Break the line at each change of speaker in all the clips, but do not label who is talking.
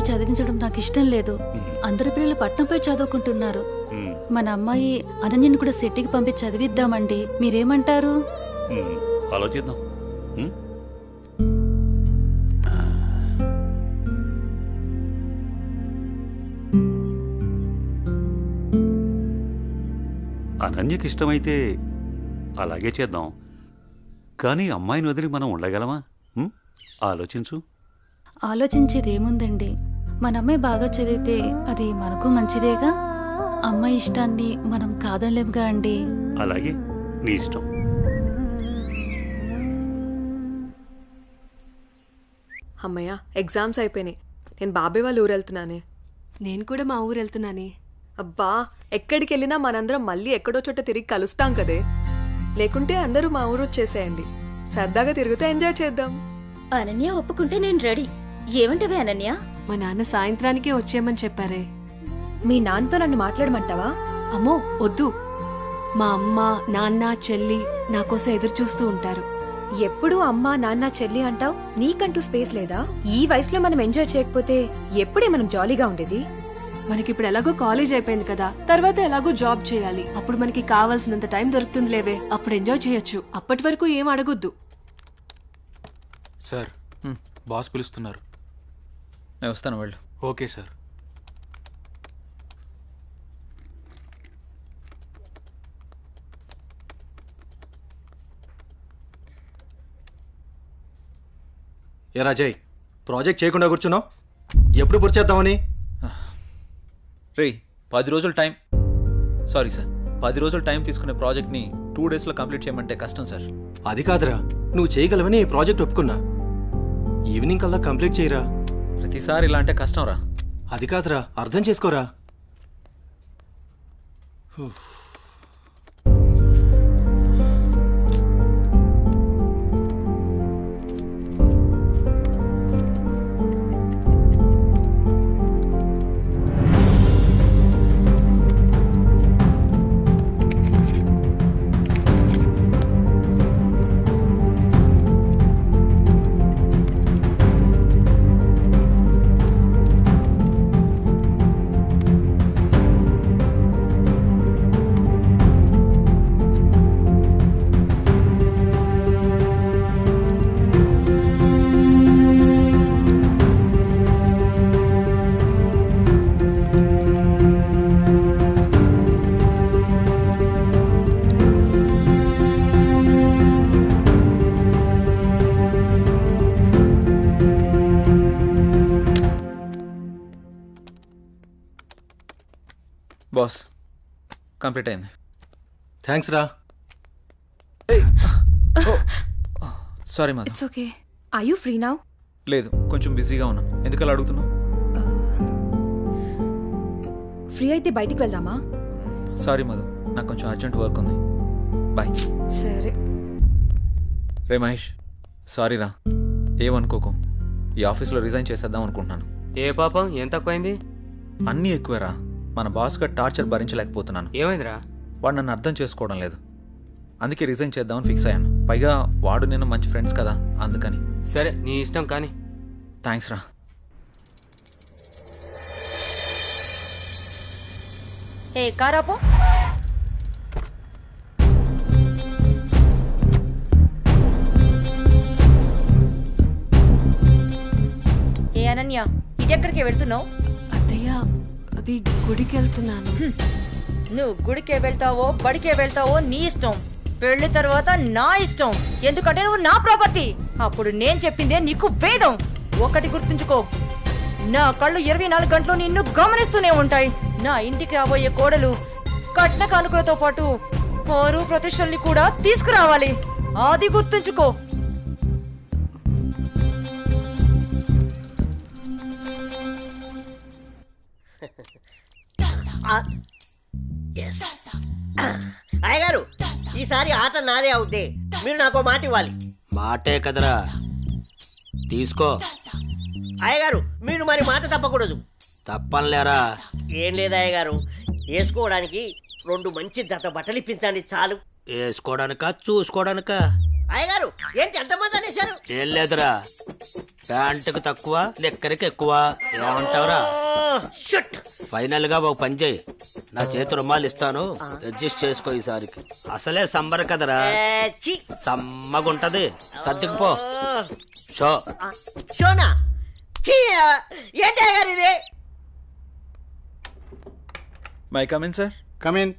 చదివించడం నాకు ఇష్టం లేదు. అందరి పిల్లలు పట్నంపై చదువుకుంటున్నారు. మన అమ్మాయి అనన్యని కూడా సిటీకి పంపి చదివిద్దామండి. మీరేమంటారు?
ఆలోచిద్దాం. అనన్యకి ఇష్టమైతే అలాగే చేద్దాం. కానీ అమ్మాయిని వదిలి మనం ఉండగలమా? ఆలోచించు.
ఆలోచించేది ఏముందండి, మన అమ్మాయి బాగా చదివితే అది మనకు మంచిదేగా. అమ్మాయి ఇష్టాన్ని మనం కాదనలేముగా అండి.
అలాగే, నీ ఇష్టం.
అమ్మయ్య, ఎగ్జామ్స్ అయిపోయినాయి. నేను బాబాయ్ వాళ్ళ ఊరు వెళ్తున్నానే.
నేను కూడా మా ఊరు వెళ్తున్నానే.
అబ్బా, ఎక్కడికి వెళ్ళినా మనందరం మళ్ళీ ఎక్కడో చోట తిరిగి కలుస్తాం కదే. లేకుంటే అందరూ మా ఊరు వచ్చేసేయండి. సరదాగా తిరుగుతూ ఎంజాయ్ చేద్దాం.
అనన్య ఒప్పుకుంటే నేను రెడీ. ఏమంటవే అనన్య?
మా నాన్న సాయంత్రానికే వచ్చేయమని చెప్పారే.
మీ నాన్నతో నన్ను మాట్లాడమంటావా?
అమ్మో వద్దు. మా అమ్మ, నాన్న, చెల్లి నా కోసం ఎదురు చూస్తూ ఉంటారు.
ఎప్పుడు అమ్మా నాన్న చెల్లి అంటావు? నీకంటూ స్పేస్ లేదా? ఈ వయసులో మనం ఎంజాయ్ చేయకపోతే ఎప్పుడే మనం జాలీగా ఉండేది?
మనకిప్పుడు ఎలాగో కాలేజ్ అయిపోయింది కదా, తర్వాత ఎలాగో జాబ్ చేయాలి. అప్పుడు మనకి కావాల్సినంత టైం దొరుకుతుంది లేవే, అప్పుడు ఎంజాయ్ చేయొచ్చు. అప్పటి వరకు ఏం అడగొద్దు.
సార్, బాస్ పిలుస్తున్నారు.
నేను వస్తాను, వెళ్ళు.
Okay sir.
ఏ రాజయ్, ప్రాజెక్ట్ చేయకుండా కూర్చున్నావు? ఎప్పుడు పూర్తి చేద్దామని?
రే, 10 రోజులు టైం. సారీ సార్, 10 రోజులు టైం తీసుకునే ప్రాజెక్ట్ని 2 డేస్లో కంప్లీట్ చేయమంటే కష్టం సార్.
అది కాదురా, నువ్వు చేయగలవని ఈ ప్రాజెక్ట్ ఒప్పుకున్నా. ఈవినింగ్ కల్లా కంప్లీట్ చేయరా.
ప్రతిసారి ఇలా అంటే కష్టం రా.
అది కాదురా, అర్థం చేసుకోరా.
బాస్, కంప్లీట్ అయింది.
థ్యాంక్స్ రా.
Sorry mother.
It's okay. Are you free now?
లేదు, కొంచెం బిజీగా ఉన్నాను. ఎందుకలా అడుగుతున్నావు?
ఫ్రీ అయితే బయటికి వెళ్దామా?
సారీ మధు, నాకు కొంచెం అర్జెంట్ వర్క్ ఉంది. బాయ్.
సరే.
రే మహేష్, సారీ రా, ఏమనుకోకు. ఈ ఆఫీస్లో రిజైన్ చేసేద్దాం అనుకుంటున్నాను.
ఏ పాపం, ఏం తక్కువైంది?
అన్నీ ఎక్కువేరా. మన బాస్గా టార్చర్ భరించలేకపోతున్నాను.
ఏమైందిరా?
వాడు నన్ను అర్థం చేసుకోవడం లేదు. అందుకే రిజైన్ చేద్దామని ఫిక్స్ అయ్యాను. పైగా వాడు నేను మంచి ఫ్రెండ్స్ కదా, అందుకని.
సరే, నీ ఇష్టం కానీ.
థ్యాంక్స్ రా.
ఏ కారాపో. ఏ అనన్య, ఇటెక్కడికి వెళ్తున్నావు?
అత్తయ్య, అది గుడికి వెళ్తున్నాను.
నువ్వు గుడికే వెళ్తావో బడికే వెళ్తావో నీ ఇష్టం. పెళ్లి తర్వాత నా ఇష్టం. ఎందుకంటే నువ్వు నా ప్రాపర్టీ. అప్పుడు నేను చెప్పిందే నీకు వేదం. ఒకటి గుర్తుంచుకో, నా కళ్ళు 24 గంటలు నిన్ను గమనిస్తూనే ఉంటాయి. నా ఇంటికి రాబోయే కోడలు కట్న కానుకలతో పాటు పరువు ప్రతిష్టల్ని కూడా తీసుకురావాలి. అది గుర్తుంచుకో.
అయ్యగారు, ఈసారి ఆట నాదే అవుద్ది. మీరు నాకు మాట ఇవ్వాలి.
మాటే కదరా, తీసుకో.
అయ్యగారు, మీరు మరి మాట తప్పకూడదు.
తప్పనిలేరా?
ఏం లేదు అయ్యగారు, వేసుకోవడానికి 2 మంచి జత బట్టలు ఇప్పించండి చాలు.
వేసుకోవడానికా చూసుకోవడానికా?
అయ్యగారు ఏంటి ఎంతమంది అనేశారు?
ఏం లేదురా, ప్యాంటుకు తక్కువ లెక్కరికి ఎక్కువ. ఏమంటావురా? ఫైనల్ గా ఒక పని చేయి, నా చేతి రుమాలు ఇస్తాను, అడ్జస్ట్ చేసుకో ఈసారికి. అసలే సంబర కదరా, సమ్మగుంటది. సర్దుకుపో. షో
షోనా? ఏంటి అయ్యగారు ఇది?
May come in sir.
Come in.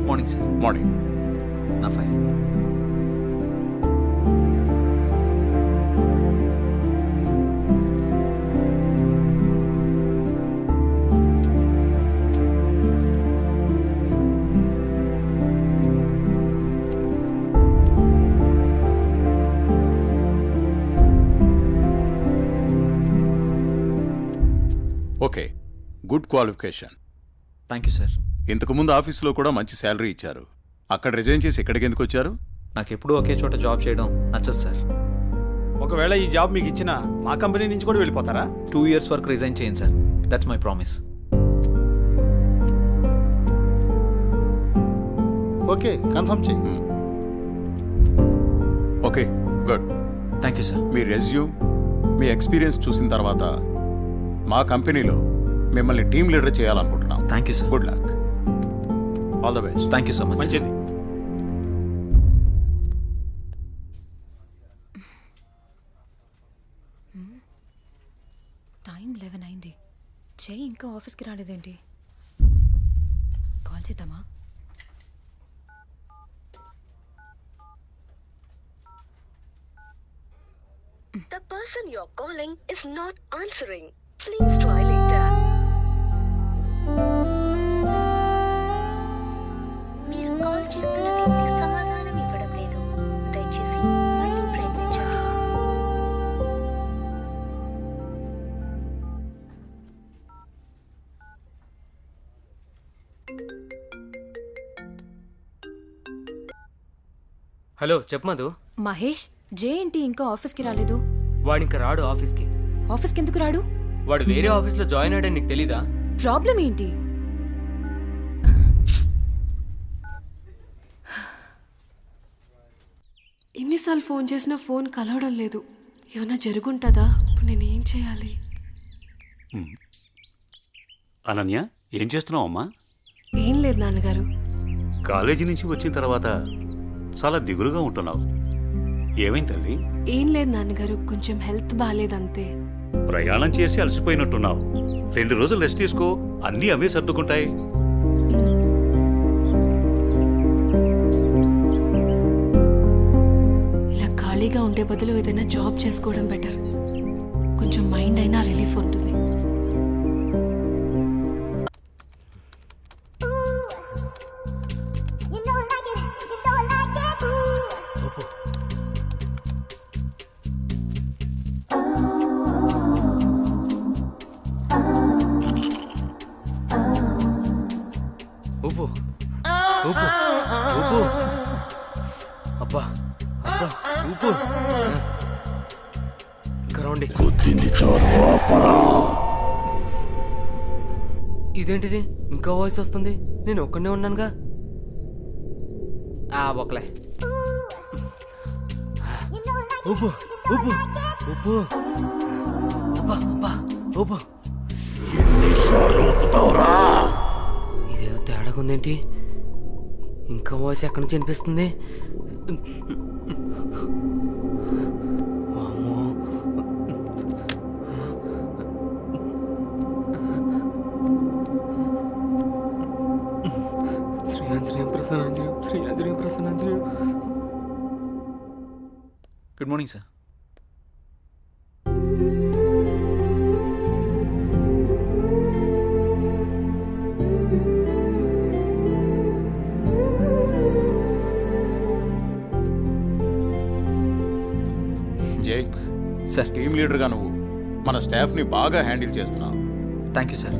Morning sir.
Morning.
నా file.
Okay, good qualification.
Thank you sir.
ఇంతకుముందు ఆఫీస్లో కూడా మంచి శాలరీ ఇచ్చారు. అక్కడ రిజైన్ చేసి ఇక్కడికి ఎందుకు వచ్చారు?
నాకు ఎప్పుడూ ఒకే చోట జాబ్ చేయడం నచ్చదు సార్.
ఒకవేళ ఈ జాబ్ మీకు ఇచ్చిన మా కంపెనీ నుంచి కూడా వెళ్ళిపోతారా?
2 years వరకు రిజైన్ చేయండి sir. That's my promise.
Okay, confirm చేయి. Okay, good.
Thank you sir.
మీ రెజ్యూమ్, మీ ఎక్స్పీరియన్స్ చూసిన తర్వాత మా కంపెనీలో మిమ్మల్ని టీమ్ లీడర్ చేయాలనుకుంటున్నాం.
Thank you sir.
Good luck. All the best.
Thank you so much.
మంచిది.
టైం 11 అయింది. జై ఇంకా ఆఫీస్కి రాలేదేంటి? కాల్ చేద్దామా?
The person you're calling is not answering. Please try later. మీరు కాల్ చేస్తున్న వ్యక్తి సమాధానం ఇవ్వడం లేదు. దయచేసి మళ్ళీ ప్రయత్నించండి.
హలో చెప్పు మధు.
మహేష్, జే ఏంటి ఇంకా ఆఫీస్కి రాలేదు?
వాడు ఇంకా రాడు ఆఫీస్కి.
ఆఫీస్కి ఎందుకు రాడు?
వాడు వేరే ఆఫీస్లో జాయిన్ అయ్యాడని నీకు తెలీదా?
ప్రాబ్లం ఏంటి?
ఎన్నిసార్లు ఫోన్ చేసినా ఫోన్ కలవడం లేదు. ఏమైనా జరుగుంటుందా? ఇప్పుడు నేనేం చేయాలి?
అనన్య, ఏం చేస్తున్నావు అమ్మా?
ఏం లేదు నాన్నగారు.
కాలేజీ నుంచి వచ్చిన తర్వాత చాలా దిగులుగా ఉంటున్నావు. ఏమైంది తల్లి?
ఏం లేదు నాన్నగారు, కొంచెం హెల్త్ బాగాలేదంతే.
ప్రయాణం చేసి అలసిపోయినట్టున్నావు. 2 రోజులు రెస్ట్ తీసుకో, అన్నీ అవే సర్దుకుంటాయి.
ఇలా ఖాళీగా ఉండే బదులు ఏదైనా జాబ్ చేసుకోవడం బెటర్. కొంచెం మైండ్ అయినా రిలీఫ్ ఉంటుంది.
ఊపు ఊపు ఊపు. అబ్బా అబ్బా ఊపు. ఇంకా రౌండి. ఇదేంటిది? ఇంకా వాయిస్ వస్తుంది. నేను ఒక్కనే ఉన్నానుగా. ఒకలే. ఊపు ఊపు ఊపు. అబ్బా అబ్బా ఊపు. ఇదేదో తేడాగా ఉందేంటి? ఇంకా వాయిస్ ఎక్కడి నుంచి వినిపిస్తుంది? వామ్మో. శ్రీ ఆంజనేయం ప్రసన్నాంజనేయం, శ్రీ ఆంజనేయం ప్రసన్నాంజనేయం.
Good morning sir.
Jai
sir,
team లీడర్గా నువ్వు మన స్టాఫ్ని బాగా హ్యాండిల్ చేస్తున్నావు.
Thank you sir.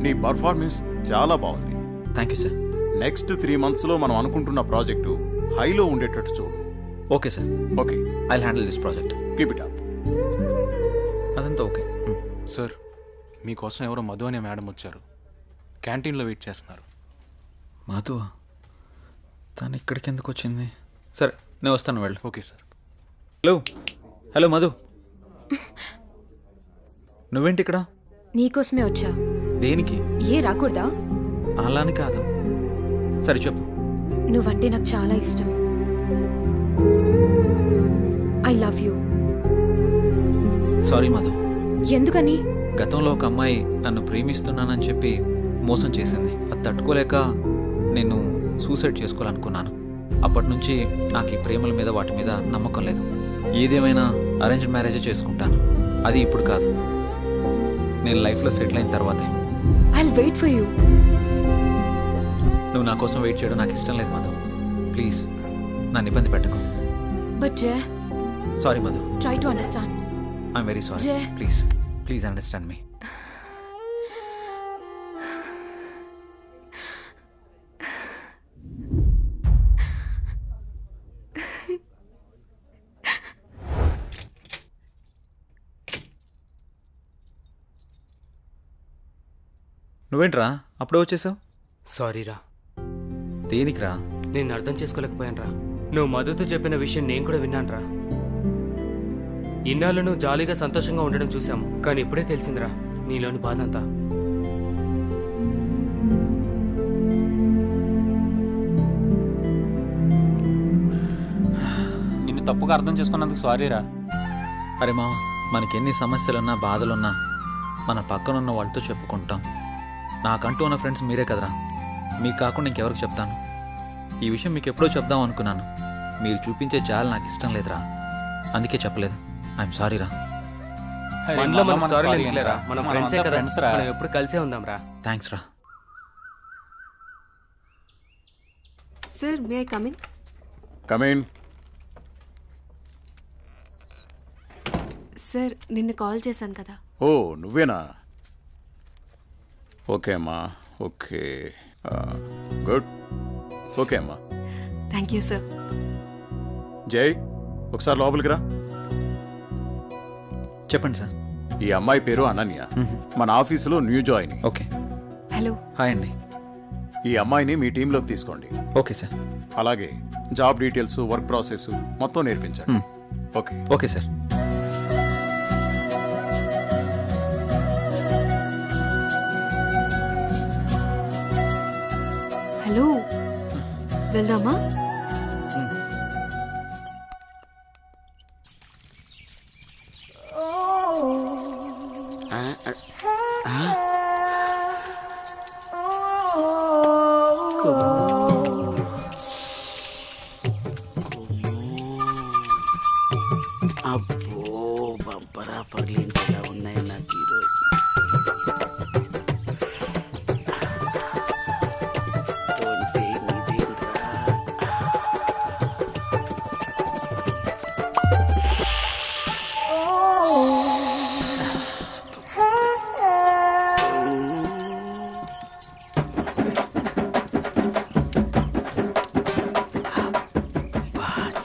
నీ పర్ఫార్మెన్స్ చాలా బాగుంది.
Thank you sir.
నెక్స్ట్ 3 monthsలో మనం అనుకుంటున్న ప్రాజెక్టు హైలో ఉండేటట్టు చూడు.
Okay sir.
Okay,
I will handle this project.
Keep it up.
అదంతా ఓకే.
సార్, మీకోసం ఎవరో మధు అనే మేడం వచ్చారు. క్యాంటీన్లో వెయిట్ చేస్తున్నారు.
మధు? తను ఇక్కడికి ఎందుకు వచ్చింది? సరే నేను వస్తాను, వెళ్ళు.
Okay sir.
హలో మధు, నువ్వేంటి ఇక్కడ?
నీకోసమే వచ్చా.
దేనికి?
ఏ రాకూడదా?
అలాని కాదు. సరే చెప్పు.
నువ్వంటే నాకు చాలా ఇష్టం. I love you.
Sorry Madhu.
ఎందుకని?
గతంలో ఒక అమ్మాయి నన్ను ప్రేమిస్తున్నానని చెప్పి మోసం చేసింది. అది తట్టుకోలేక నేను సూసైడ్ చేసుకోవాలనుకున్నాను. అప్పటి నుంచి నాకు ఈ ప్రేమల మీద వాటి మీద నమ్మకం లేదు. ఏదేమైనా అరేంజ్ మ్యారేజే చేసుకుంటాను. అది ఇప్పుడు కాదు, నేను లైఫ్లో సెటిల్ అయిన తర్వాతే.
I'll wait for you.
నువ్వు నా కోసం వెయిట్ చేయడం నాకు ఇష్టం లేదు మధు. ప్లీజ్ నన్ను ఇబ్బంది పెట్టకు.
But Jay,
sorry Madhu.
Try to understand.
I'm very sorry.
Jay,
please understand me. నువ్వేంట్రా అప్పుడే వచ్చేసావు?
సారీరా.
దేనికిరా?
నేను అర్థం చేసుకోలేకపోయానురా. నువ్వు మధుతో చెప్పిన విషయం నేను కూడా విన్నానురా. ఇన్నాళ్ళు నువ్వు జాలీగా సంతోషంగా ఉండడం చూసాము, కానీ ఇప్పుడే తెలిసిందిరా నీలోని బాధ అంతా.
నిన్ను తప్పుగా అర్థం చేసుకున్నందుకు సారీరా.
అరే మామ, మనకెన్ని సమస్యలున్నా బాధలున్నా మన పక్కనున్న వాళ్ళతో చెప్పుకుంటాం. నాకంటూ ఉన్న ఫ్రెండ్స్ మీరే కదరా. మీకు కాకుండా ఇంకెవరికి చెప్తాను? ఈ విషయం మీకు ఎప్పుడో చెప్దాం అనుకున్నాను. మీరు చూపించే జాలి నాకు ఇష్టం లేదురా, అందుకే చెప్పలేదు. ఐఎమ్ సారీరా.
మనలో మనం సారీ లేదురా, మనం ఫ్రెండ్సే కదా, మనం ఎప్పుడు కలిసే ఉందాంరా.
థ్యాంక్స్ రా.
Sir, may I come in?
Come in.
Sir, నిన్న కాల్ చేశాను కదా.
ఓ నువ్వేనా? ఓకే అమ్మా, ఓకే, గుడ్. ఓకే అమ్మా.
Thank you sir.
జై, ఒకసారి లోపలికి రా.
చెప్పండి సార్.
ఈ అమ్మాయి పేరు అనన్య, మన ఆఫీసులో new join.
Okay.
Hello.
Hi అండి.
ఈ అమ్మాయిని మీ టీంలోకి తీసుకోండి.
Okay sir.
అలాగే జాబ్ డీటెయిల్స్, వర్క్ ప్రాసెస్ మొత్తం నేర్పించండి. ఓకే.
Okay sir.
హలో, వెళ్దామా?
అబ్బో, బంపరా పర్లేంటి ఎలా ఉన్నాయి నాకు ఈరోజు.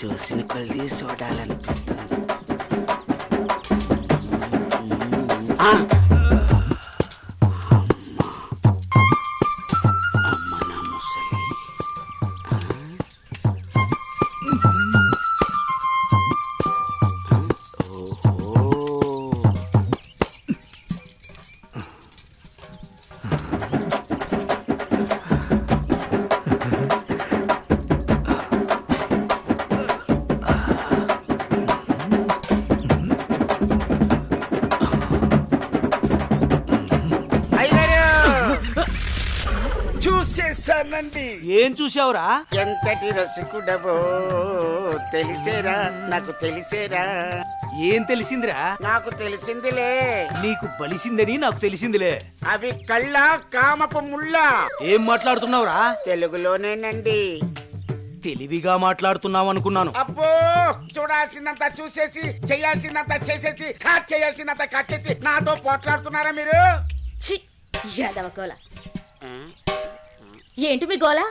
చూసిన కొద్ది చూడాలనిపిస్తుంది. అమ్మ నా ముసలి. చూసేసానండి.
ఏం చూసావురా?
ఎంతటి రసికుడవో తెలిసేరా, నాకు తెలిసేరా.
ఏం తెలిసిందిరా?
నాకు తెలిసిందిలే.
నీకు బలిసిందని నాకు తెలిసిందిలే.
అవి కళ్ళ కామపు ముళ్ళ.
ఏం మాట్లాడుతున్నావురా?
తెలుగులోనేనండి.
తెలివిగా మాట్లాడుతున్నావు అనుకున్నాను.
అబ్బో, చూడాల్సిందంత చూసేసి, చేయాల్సిందంత చేసేసి, కట్ చేయాల్సిందంత కట్ చేసి నాతో పోట్లాడుతున్నారా మీరు?
ఏంటి మీ గోల?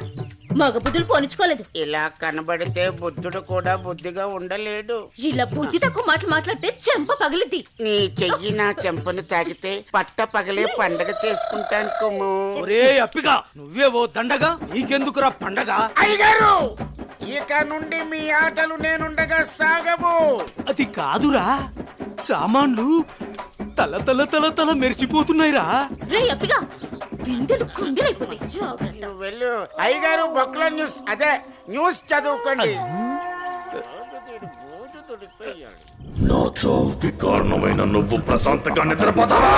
మగ బుద్ధులు పోనిచ్చుకోలేదు.
ఇలా కనబడితే బుద్ధుడు కూడా బుద్ధిగా ఉండలేడు.
ఇలా బుద్ధి తక్కువ మాటలు మాట్లాడితే చెంప పగిలిద్ది.
నీ చెయ్యి నా చెంపను తాకితే పట్ట పగలే పండగ చేసుకుంటాను కుమ్ము.
ఒరే అప్పిగా, నువ్వే ఓ దండగా, నీకెందుకురా పండగ?
అయ్యగారు, ఇక నుండి మీ ఆటలు నేనుండగా సాగవు.
అది కాదురా, సామాన్లు తల తల తల తల మెరిసిపోతున్నాయిరా.
రే అప్పిగా, బిందెలు కుందెలైపోతాయి. జాగ్రత్త.
నువ్వు వెళ్ళు. అయ్యగారు బొక్కల న్యూస్, అదే న్యూస్ చదువుకోండి.
నా చావుకి కారణమైన నువ్వు ప్రశాంతంగా నిద్రపోతావా?